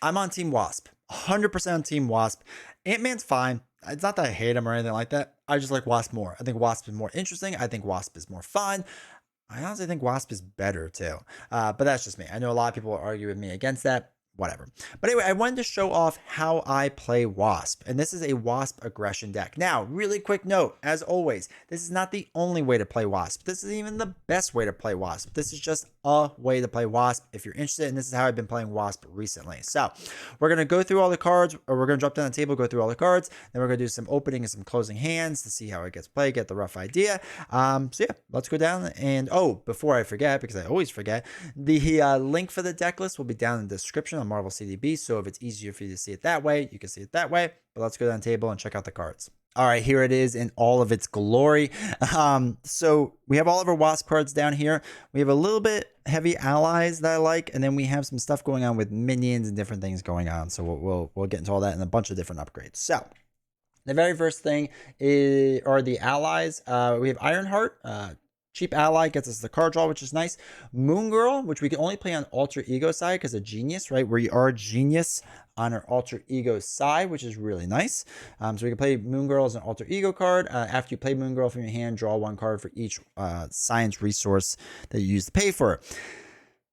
I'm on Team Wasp. 100% on Team Wasp. Ant-Man's fine. It's not that I hate him or anything like that. I just like Wasp more. I think Wasp is more interesting. I think Wasp is more fun. I honestly think Wasp is better too. But that's just me. I know a lot of people argue with me against that. Whatever. But anyway, I wanted to show off how I play Wasp. And this is a Wasp aggression deck. Now, really quick note, as always, this is not the only way to play Wasp. This is even the best way to play Wasp. This is just a way to play Wasp if you're interested. And this is how I've been playing Wasp recently. So we're going to go through all the cards, or we're going to drop down the table, go through all the cards. Then we're going to do some opening and some closing hands to see how it gets played, get the rough idea. So yeah, let's go down. And oh, before I forget, because I always forget, the link for the deck list will be down in the description on Marvel CDB. So if it's easier for you to see it that way, you can see it that way. But let's go down the table and check out the cards. All right, here it is in all of its glory. So we have all of our Wasp cards down here. We have a little bit heavy allies that I like, and then we have some stuff going on with minions and different things going on. So we'll get into all that and a bunch of different upgrades. So the very first thing are the allies. We have Ironheart. Cheap ally gets us the card draw, which is nice. Moon Girl, which we can only play on alter ego side because of genius, right? We are genius on our alter ego side, which is really nice. So we can play Moon Girl as an alter ego card. After you play Moon Girl from your hand, draw one card for each science resource that you use to pay for it.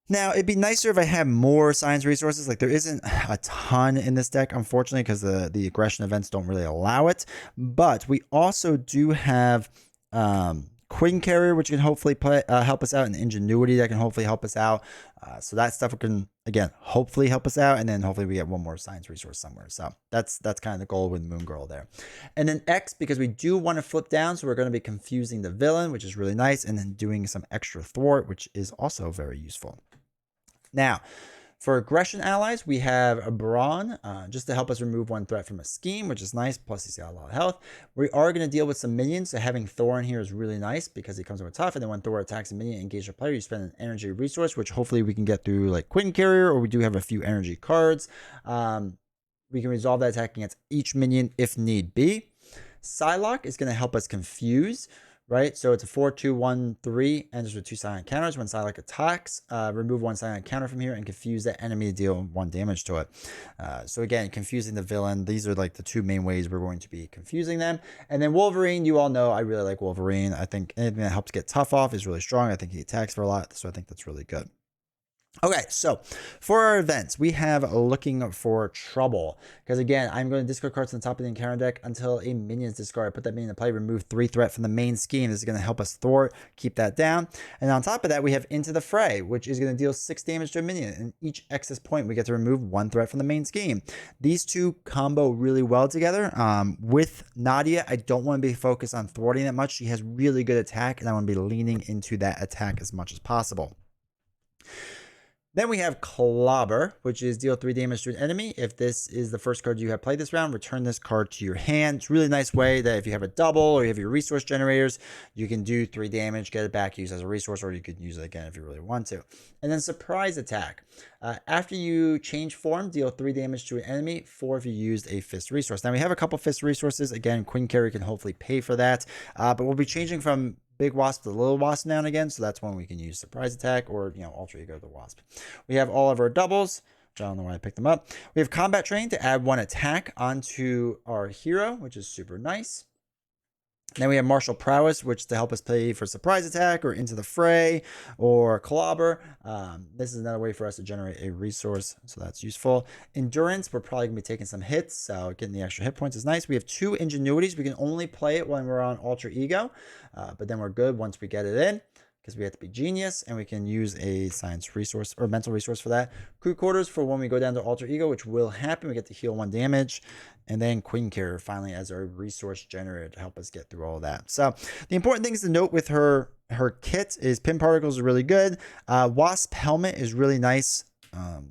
Now, it'd be nicer if I had more science resources. Like, there isn't a ton in this deck, unfortunately, because the aggression events don't really allow it. But we also do have Queen Carrier, which can hopefully help us out, and Ingenuity that can hopefully help us out. So that stuff can, again, hopefully help us out, and then hopefully we get one more science resource somewhere. So that's kind of the goal with Moon Girl there. And then X, because we do want to flip down, so we're going to be confusing the villain, which is really nice, and then doing some extra thwart, which is also very useful. Now, for aggression allies, we have a Brawn, just to help us remove one threat from a scheme, which is nice. Plus, he's got a lot of health. We are going to deal with some minions, so having Thor in here is really nice because he comes in with tough. And then when Thor attacks a minion, engage a player, you spend an energy resource, which hopefully we can get through like Queen Carrier, or we do have a few energy cards. We can resolve that attack against each minion if need be. Psylocke is going to help us confuse. Right, so it's a 4-2-1-3, enters with 2 silent counters. When Psylocke attacks, remove 1 silent counter from here and confuse that enemy to deal 1 damage to it. So again, confusing the villain. These are like the 2 main ways we're going to be confusing them. And then Wolverine, you all know I really like Wolverine. I think anything that helps get tough off is really strong. I think he attacks for a lot, so I think that's really good. Okay, so for our events, we have Looking for Trouble. Because again, I'm going to discard cards on the top of the encounter deck until a minion is discarded. Put that minion in play, remove 3 threat from the main scheme. This is going to help us thwart, keep that down. And on top of that, we have Into the Fray, which is going to deal 6 damage to a minion. And each excess point, we get to remove 1 threat from the main scheme. These two combo really well together. With Nadia, I don't want to be focused on thwarting that much. She has really good attack, and I want to be leaning into that attack as much as possible. Then we have Clobber, which is deal 3 damage to an enemy. If this is the first card you have played this round, return this card to your hand. It's a really nice way that if you have a double or you have your resource generators, you can do 3 damage, get it back, use it as a resource, or you could use it again if you really want to. And then Surprise Attack. After you change form, deal 3 damage to an enemy, 4 if you used a Fist resource. Now we have a couple Fist resources. Again, Queen Carrier can hopefully pay for that. But we'll be changing from Big Wasp to Little Wasp now and again, so that's when we can use Surprise Attack or, Alter Ego the Wasp. We have all of our doubles, which I don't know why I picked them up. We have Combat Train to add 1 attack onto our hero, which is super nice. Then we have Martial Prowess, which to help us pay for Surprise Attack or Into the Fray or Clobber. This is another way for us to generate a resource, so that's useful. Endurance, we're probably going to be taking some hits, so getting the extra hit points is nice. We have 2 Ingenuities. We can only play it when we're on Alter Ego, but then we're good once we get it in, because we have to be genius, and we can use a science resource or mental resource for that. Crew Quarters for when we go down to Alter Ego, which will happen. We get to heal 1 damage. And then Queen Carrier finally as our resource generator to help us get through all that. So the important things to note with her kit is Pin Particles are really good. Wasp Helmet is really nice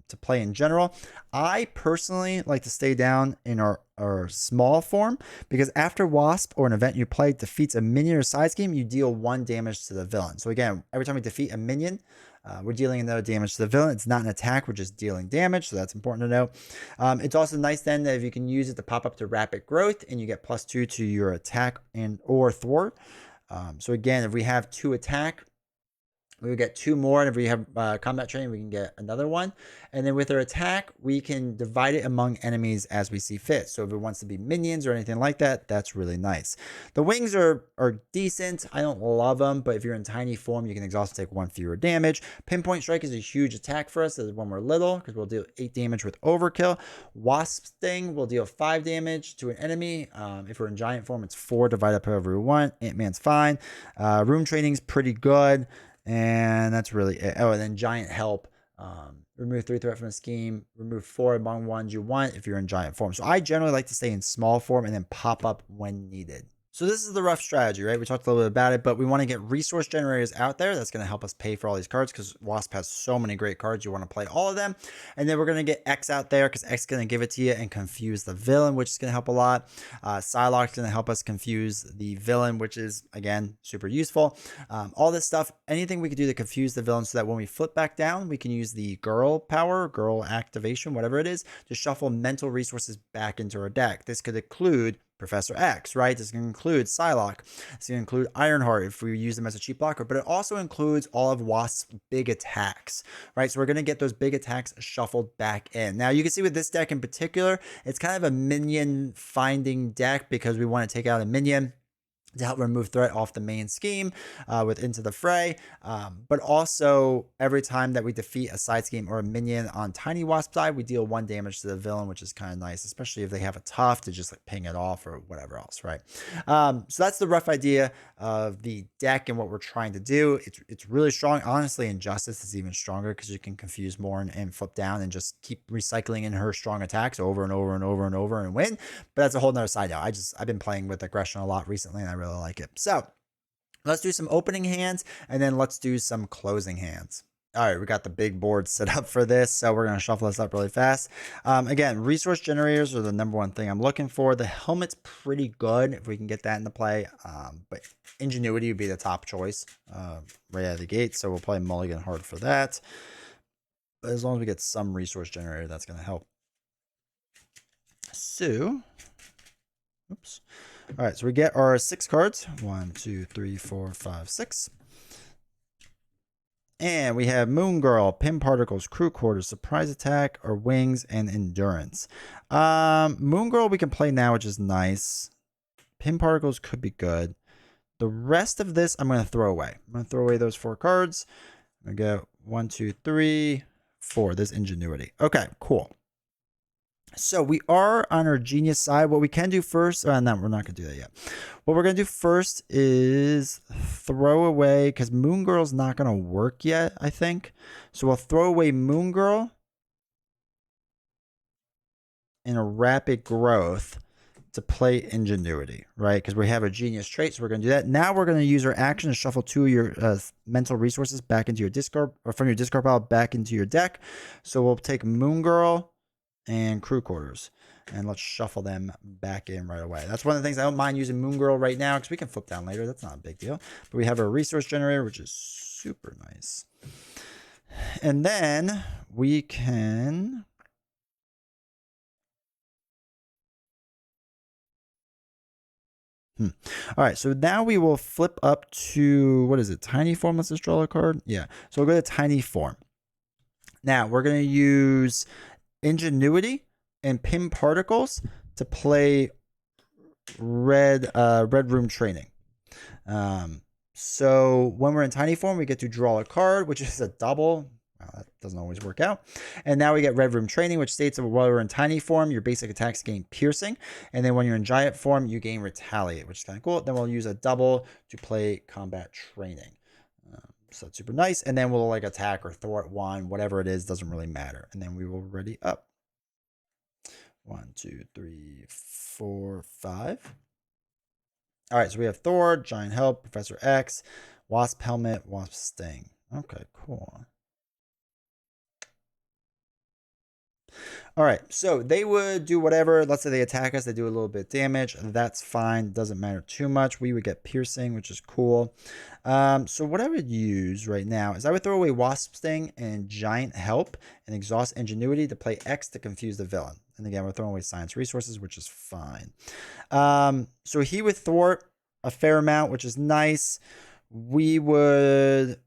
to play in general. I personally like to stay down in our small form, because after Wasp or an event you play defeats a minion or side scheme, you deal 1 damage to the villain. So again, every time we defeat a minion, we're dealing another damage to the villain. It's not an attack, we're just dealing damage, so that's important to know. It's also nice then that if you can use it to pop up to rapid growth, and you get +2 to your attack and or thwart. So again, if we have 2 attack, We would get 2 more, and if we have combat training, we can get another one. And then with our attack, we can divide it among enemies as we see fit. So if it wants to be minions or anything like that, that's really nice. The wings are decent. I don't love them, but if you're in tiny form, you can exhaust and take 1 fewer damage. Pinpoint strike is a huge attack for us when we're little, because we'll deal 8 damage with overkill. Wasp sting will deal 5 damage to an enemy. If we're in giant form, it's 4. Divide up however we want. Ant-Man's fine. Room training's pretty good. And that's really it. Oh, and then giant help. Remove 3 threat from the scheme. Remove 4 among ones you want if you're in giant form. So I generally like to stay in small form and then pop up when needed. So this is the rough strategy, right? We talked a little bit about it, but we want to get resource generators out there. That's going to help us pay for all these cards because Wasp has so many great cards. You want to play all of them. And then we're going to get X out there because X is going to give it to you and confuse the villain, which is going to help a lot. Psylocke is going to help us confuse the villain, which is, again, super useful. All this stuff, anything we could do to confuse the villain so that when we flip back down, we can use the girl power, girl activation, whatever it is, to shuffle mental resources back into our deck. This could include Professor X, right? This can include Psylocke. This can include Ironheart if we use them as a cheap blocker, but it also includes all of Wasp's big attacks, right? So we're going to get those big attacks shuffled back in. Now you can see with this deck in particular, it's kind of a minion finding deck because we want to take out a minion to help remove threat off the main scheme with Into the Fray. But also, every time that we defeat a side scheme or a minion on Tiny Wasp side, we deal 1 damage to the villain, which is kind of nice, especially if they have a tough to just like ping it off or whatever else, right? So that's the rough idea of the deck and what we're trying to do. It's really strong. Honestly, Injustice is even stronger because you can confuse more and flip down and just keep recycling in her strong attacks over and over and over and over and win. But that's a whole nother side note. I've been playing with aggression a lot recently, and I really like it. So let's do some opening hands and then let's do some closing hands. All right, we got the big board set up for this, so we're going to shuffle this up really fast. Again, resource generators are the number one thing I'm looking for. The helmet's pretty good if we can get that into play, but Ingenuity would be the top choice right out of the gate, so we'll play Mulligan hard for that. But as long as we get some resource generator, that's going to help. So, oops. All right, so we get our 6 cards. 1, 2, 3, 4, 5, 6. And we have Moon Girl, Pin Particles, Crew Quarters, Surprise Attack, or Wings, and Endurance. Moon Girl we can play now, which is nice. Pin Particles could be good. The rest of this I'm going to throw away. I'm going to throw away those 4 cards. I'm going to go 1, 2, 3, 4. There's Ingenuity. Okay, cool. So we are on our genius side. What we can do first, no, we're not going to do that yet. What we're going to do first is throw away, because Moon Girl's not going to work yet, I think. So we'll throw away Moon Girl in a rapid growth to play Ingenuity, right? Because we have a genius trait, so we're going to do that. Now we're going to use our action to shuffle 2 of your mental resources back into your discard, or from your discard pile back into your deck. So we'll take Moon Girl and Crew Quarters, and let's shuffle them back in right away. That's one of the things I don't mind using Moon Girl right now because we can flip down later. That's not a big deal. But we have a resource generator, which is super nice. And then we can all right, so now we will flip up to, what is it, Tiny Form? Let's just draw a card. Yeah, so we'll go to Tiny Form. Now we're going to use Ingenuity and Pin Particles to play Red Room Training. So when we're in tiny form, we get to draw a card, which is a double. Well, that doesn't always work out. And now we get Red Room Training, which states that while we're in tiny form, your basic attacks gain piercing. And then when you're in giant form, you gain retaliate, which is kind of cool. Then we'll use a double to play combat training. So that's super nice. And then we'll like attack or thwart 1, whatever it is, doesn't really matter. And then we will ready up. 1, 2, 3, 4, 5. All right, so we have Thor, Giant Help, Professor X, Wasp Helmet, Wasp Sting. Okay, cool. All right, so they would do whatever. Let's say they attack us. They do a little bit of damage. That's fine. Doesn't matter too much. We would get piercing, which is cool. So what I would use right now is I would throw away Wasp Sting and Giant Help and exhaust Ingenuity to play X to confuse the villain. And again, we're throwing away Science Resources, which is fine. So he would thwart a fair amount, which is nice. We would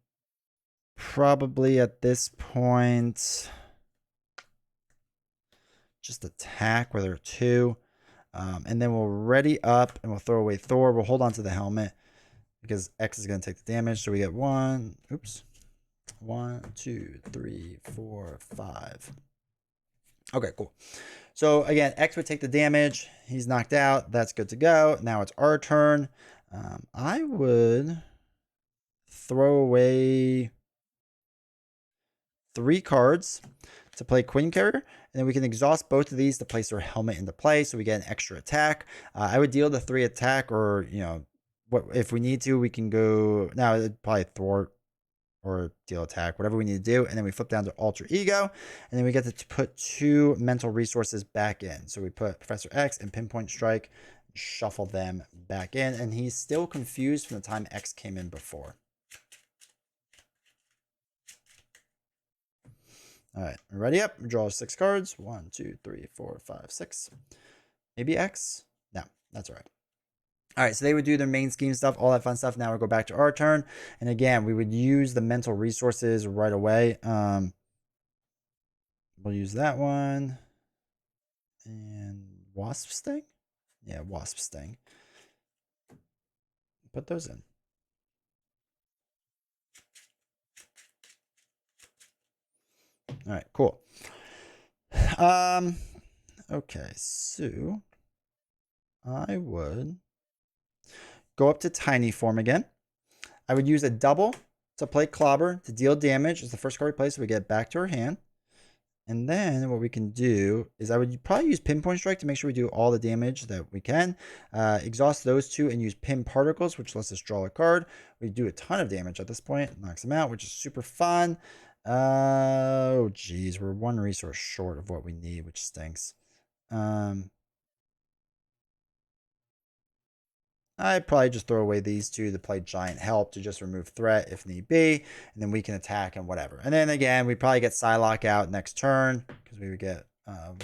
probably at this point just attack with our 2. And then we'll ready up and we'll throw away Thor. We'll hold on to the helmet because X is going to take the damage. So we get 1, 2, 3, 4, 5. Okay, cool. So again, X would take the damage. He's knocked out. That's good to go. Now it's our turn. I would throw away 3 cards to play Queen Carrier, and then we can exhaust both of these to place our helmet into play, so we get an extra attack. I would deal the 3 attack, or what if we need to, we can go now. It'd probably thwart or deal attack, whatever we need to do, and then we flip down to Alter Ego, and then we get to put 2 mental resources back in. So we put Professor X and Pinpoint Strike, shuffle them back in, and he's still confused from the time X came in before. All right, ready up. Draw 6 cards. 1, 2, 3, 4, 5, 6. Maybe X? No, that's all right. All right, so they would do their main scheme stuff, all that fun stuff. Now we go back to our turn. And again, we would use the mental resources right away. We'll use that one. And Wasp Sting? Yeah, Wasp Sting. Put those in. All right, cool. Okay, so I would go up to Tiny Form again. I would use a double to play Clobber to deal damage. It's the first card we play, so we get it back to our hand. And then what we can do is I would probably use Pinpoint Strike to make sure we do all the damage that we can. Exhaust those 2 and use Pin Particles, which lets us draw a card. We do a ton of damage at this point. Knocks them out, which is super fun. Oh, geez. We're 1 resource short of what we need, which stinks. I'd probably just throw away these 2 to play Giant Help to just remove threat if need be. And then we can attack and whatever. And then again, we probably get Psylocke out next turn because we would get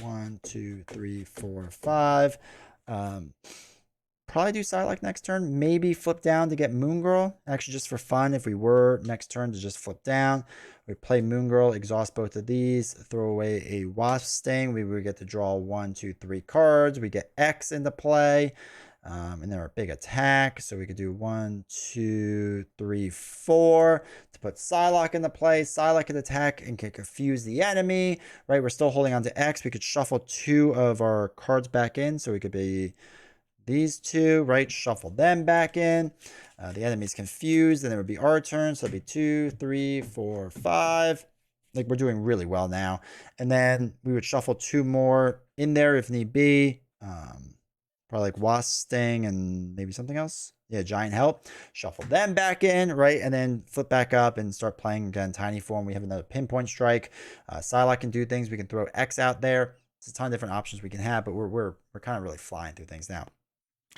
1, 2, 3, 4, 5. Probably do Psylocke next turn. Maybe flip down to get Moon Girl. Actually, just for fun, if we were next turn to just flip down. We play Moon Girl, exhaust both of these, throw away a Wasp Sting. We would get to draw 1, 2, 3 cards. We get X into play. And then our big attack. So we could do 1, 2, 3, 4 to put Psylocke into play. Psylocke can attack and can confuse the enemy, right? We're still holding on to X. We could shuffle 2 of our cards back in. So we could be these 2, right? Shuffle them back in. The enemy's confused, and it would be our turn. So it'd be 2, 3, 4, 5. Like, we're doing really well now. And then we would shuffle 2 more in there if need be. Probably like Wasp Sting and maybe something else. Yeah, Giant Help. Shuffle them back in, right? And then flip back up and start playing again Tiny Form. We have another Pinpoint Strike. Psylocke can do things. We can throw X out there. There's a ton of different options we can have, but we're kind of really flying through things now.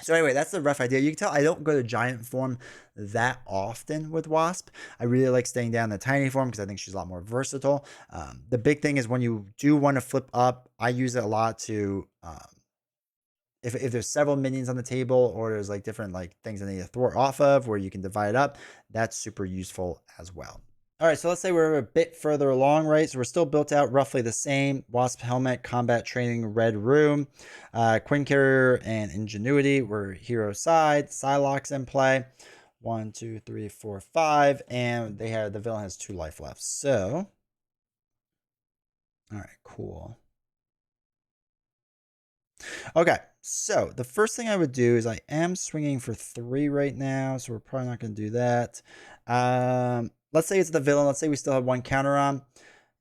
So anyway, that's the rough idea. You can tell I don't go to Giant Form that often with Wasp. I really like staying down the Tiny Form because I think she's a lot more versatile. The big thing is when you do want to flip up, I use it a lot to... If there's several minions on the table, or there's like different like things I need to thwart off of where you can divide up, that's super useful as well. All right, so let's say we're a bit further along, right? So we're still built out roughly the same. Wasp Helmet, Combat Training, Red Room, Queen Carrier, and Ingenuity. We're hero side. Psylocke's in play. 1, 2, 3, 4, 5. And the villain has 2 life left. So, all right, cool. Okay, so the first thing I would do is I am swinging for 3 right now, so we're probably not going to do that. Let's say it's the villain. Let's say we still have 1 counter on,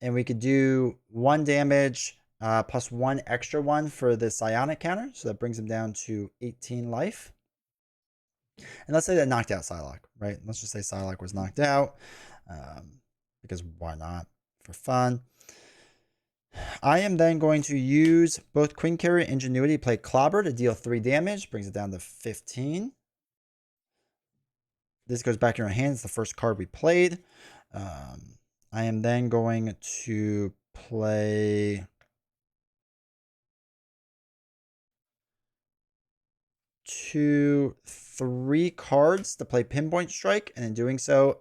and we could do 1 damage plus 1 extra 1 for the psionic counter, so that brings him down to 18 life. And let's say that knocked out Psylocke, right? Let's just say Psylocke was knocked out, because why not, for fun. I am then going to use both Queen Carrier and Ingenuity, play Clobber to deal 3 damage, brings it down to 15. This goes back in our hands, the first card we played. I am then going to play 2, 3 cards to play Pinpoint Strike, and in doing so,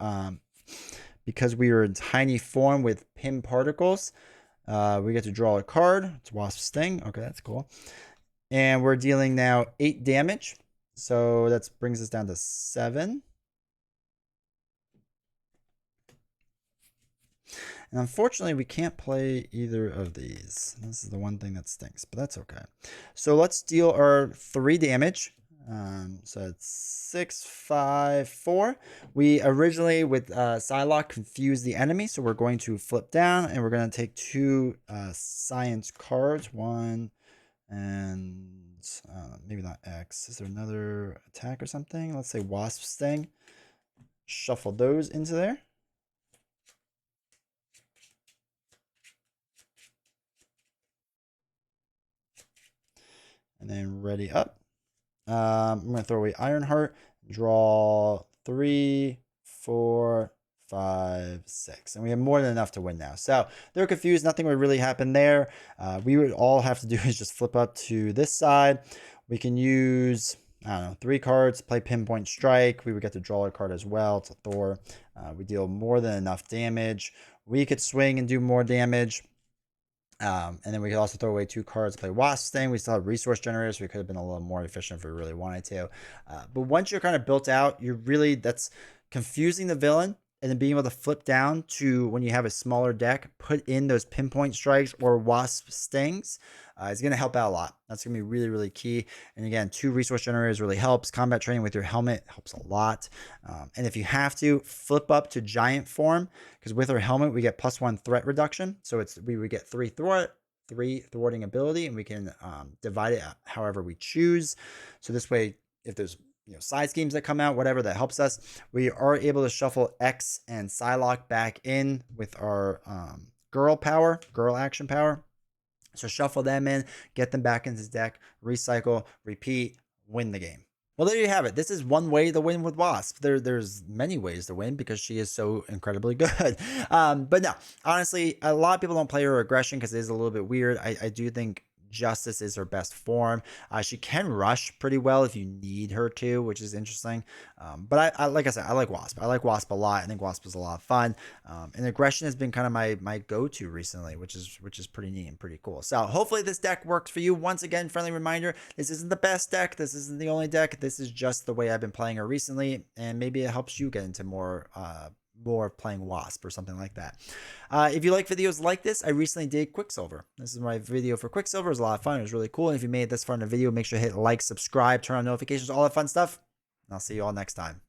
because we are in tiny form with pin particles. We get to draw a card. It's Wasp Sting. Okay, that's cool. And we're dealing now 8 damage. So that brings us down to 7. And unfortunately, we can't play either of these. This is the one thing that stinks, but that's okay. So let's deal our 3 damage. So it's 6, 5, 4. We originally with Psylocke confused the enemy, so we're going to flip down and we're going to take 2 science cards. 1 and maybe not X. Is there another attack or something? Let's say Wasp Sting. Shuffle those into there. And then ready up. I'm going to throw away Ironheart. Draw 3, 4, 5, 6. And we have more than enough to win now. So they're confused. Nothing would really happen there. We would all have to do is just flip up to this side. We can use, I don't know, 3 cards, play Pinpoint Strike. We would get to draw a card as well. It's a Thor. We deal more than enough damage. We could swing and do more damage. And then we could also throw away 2 cards, play Wasp Sting. We still have resource generators. So we could have been a little more efficient if we really wanted to. But once you're kind of built out, that's confusing the villain. And then being able to flip down to when you have a smaller deck, put in those Pinpoint Strikes or Wasp Stings is going to help out a lot. That's going to be really, really key. And again, 2 resource generators really helps. Combat training with your helmet helps a lot. And if you have to, flip up to giant form, because with our helmet, we get +1 threat reduction. So we would get 3 thwarting ability, and we can divide it however we choose. So this way, if there's side schemes that come out, whatever that helps us, we are able to shuffle X and Psylocke back in with our girl action power. So shuffle them in, get them back into the deck, recycle, repeat, win the game. Well, there you have it. This is one way to win with Wasp. There's many ways to win because she is so incredibly good. But no, honestly, a lot of people don't play her aggression because it is a little bit weird. I do think Justice is her best form. She can rush pretty well if you need her to, which is interesting. But I like I said, I like Wasp. I like Wasp a lot. I think Wasp is a lot of fun. And aggression has been kind of my go-to recently, which is pretty neat and pretty cool. So hopefully this deck works for you. Once again, friendly reminder, this isn't the best deck. This isn't the only deck. This is just the way I've been playing her recently, and maybe it helps you get into more playing Wasp or something like that. If you like videos like this, I recently did Quicksilver. This is my video for Quicksilver. It was a lot of fun. It was really cool. And if you made it this far in the video, make sure to hit like, subscribe, turn on notifications, all that fun stuff. And I'll see you all next time.